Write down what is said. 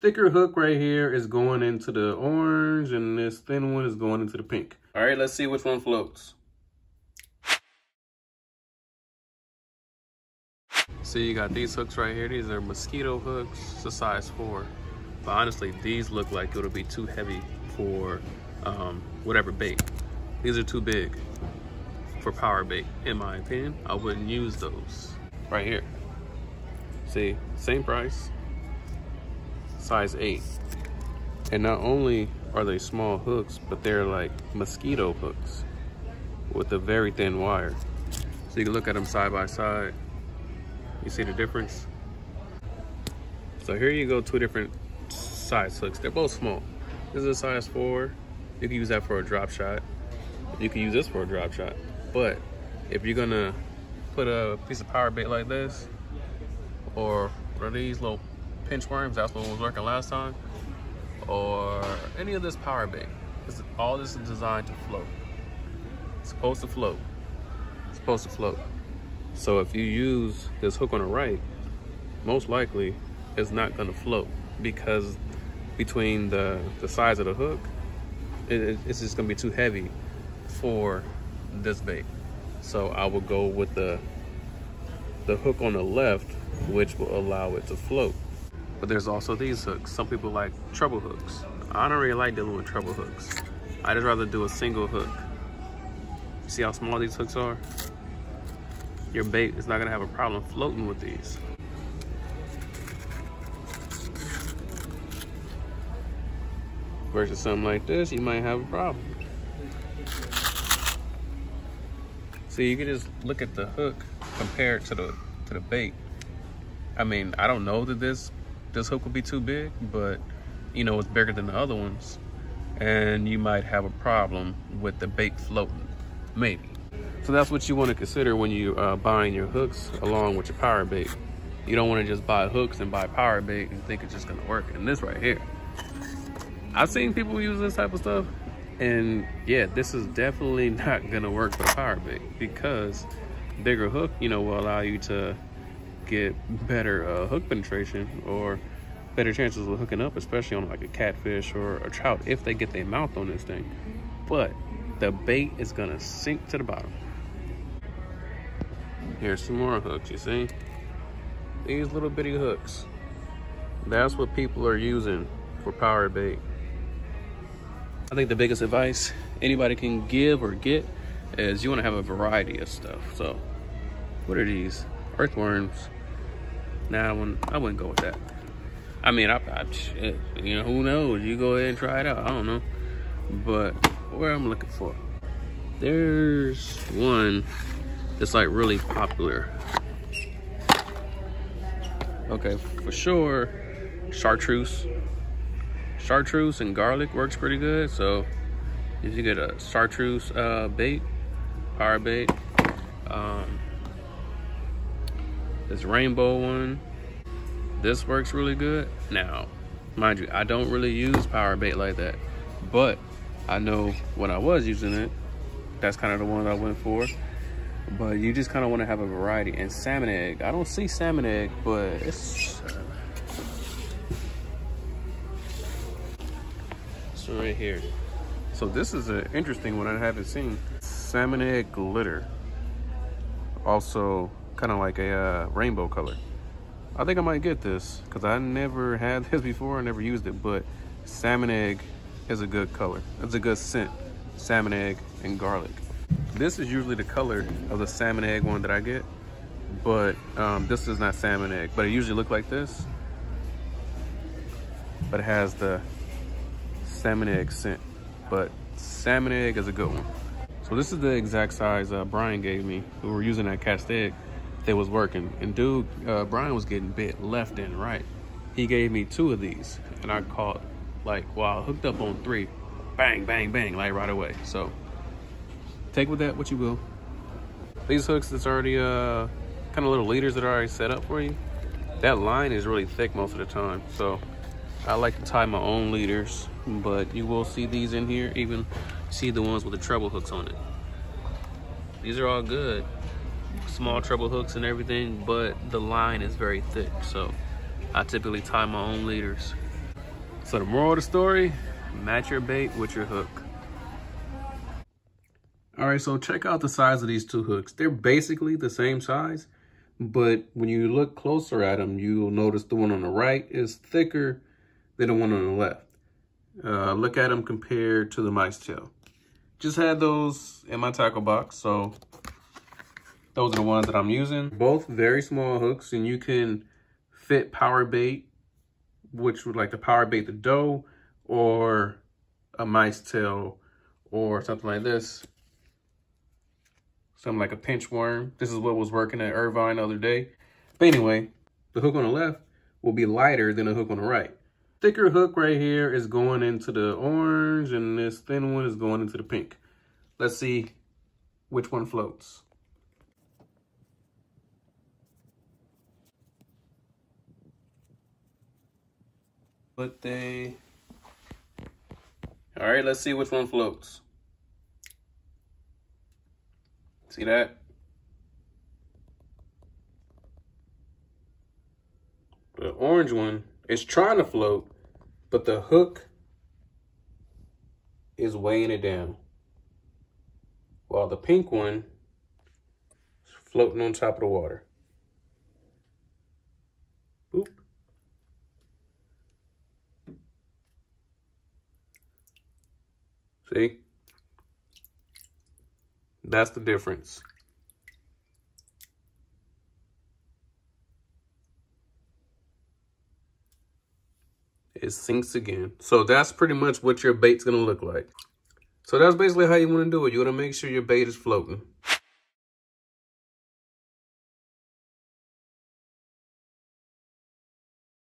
Thicker hook right here is going into the orange, and this thin one is going into the pink. All right, let's see which one floats. So you got these hooks right here. These are mosquito hooks. It's a size 4. But honestly, these look like it'll be too heavy for whatever bait. These are too big for power bait, in my opinion. I wouldn't use those. Right here. See, same price, size 8. And not only are they small hooks, but they're like mosquito hooks with a very thin wire. So you can look at them side by side. You see the difference? So here you go, 2 different size hooks. They're both small. This is a size 4. You can use that for a drop shot. You can use this for a drop shot. But if you're gonna put a piece of power bait like this, or one of these little pinch worms, that's what was working last time, or any of this power bait, all this is designed to float. It's supposed to float. It's supposed to float. So if you use this hook on the right, most likely it's not gonna float, because between the size of the hook, it's just gonna be too heavy for this bait. So I will go with the hook on the left, which will allow it to float. But there's also these hooks. Some people like treble hooks. I don't really like dealing with treble hooks. I just rather do a single hook. See how small these hooks are? Your bait is not gonna have a problem floating with these. Versus something like this, you might have a problem. So you can just look at the hook compared to the bait. I mean, I don't know that this hook would be too big, but you know, it's bigger than the other ones, and you might have a problem with the bait floating, maybe. So that's what you want to consider when you buying your hooks along with your power bait. You don't want to just buy hooks and buy power bait and think it's just gonna work. And this right here, I've seen people use this type of stuff, and yeah, this is definitely not gonna work for power bait, because bigger hook, you know, will allow you to get better hook penetration, or better chances of hooking up, especially on like a catfish or a trout if they get their mouth on this thing. But the bait is gonna sink to the bottom. Here's some more hooks, you see? These little bitty hooks. That's what people are using for power bait. I think the biggest advice anybody can give or get is you want to have a variety of stuff. So what are these? Earthworms. Nah, I wouldn't go with that. I mean, shit, you know, who knows? You go ahead and try it out. I don't know. But where I'm looking for, there's one that's like really popular. Okay, for sure, chartreuse. Chartreuse and garlic works pretty good. So if you get a chartreuse bait, power bait, this rainbow one, this works really good. Now, mind you, I don't really use power bait like that, but I know when I was using it, that's kind of the one I went for. But you just kind of want to have a variety. And salmon egg, I don't see salmon egg, but it's right here. So this is an interesting one I haven't seen. Salmon egg glitter. Also kind of like a rainbow color. I think I might get this because I never had this before. I never used it, but salmon egg is a good color. It's a good scent. Salmon egg and garlic. This is usually the color of the salmon egg one that I get, but this is not salmon egg, but it usually looks like this, but it has the salmon egg scent. But salmon egg is a good one. So this is the exact size Brian gave me. We were using that cast egg that was working, and dude, Brian was getting bit left and right. He gave me 2 of these, and I caught, like, well, I hooked up on 3, bang, bang, bang, like right away. So take with that what you will. These hooks that's already kind of little leaders that are already set up for you, that line is really thick most of the time. So I like to tie my own leaders, but you will see these in here, even see the ones with the treble hooks on it. These are all good, small treble hooks and everything, but the line is very thick. So I typically tie my own leaders. So the moral of the story, match your bait with your hook. All right, so check out the size of these two hooks. They're basically the same size, but when you look closer at them, you'll notice the one on the right is thicker than the one on the left. Look at them compared to the mice tail. Just had those in my tackle box, so those are the ones that I'm using. Both very small hooks, and you can fit power bait, which would like to power bait the doe, or a mice tail, or something like this. Something like a pinch worm. This is what was working at Irvine the other day. But anyway, the hook on the left will be lighter than the hook on the right. Thicker hook right here is going into the orange, and this thin one is going into the pink. Let's see which one floats. All right, let's see which one floats. See that? The orange one is trying to float, but the hook is weighing it down, while the pink one is floating on top of the water. Boop. See? That's the difference. It sinks again. So that's pretty much what your bait's gonna look like. So that's basically how you wanna do it. You wanna make sure your bait is floating.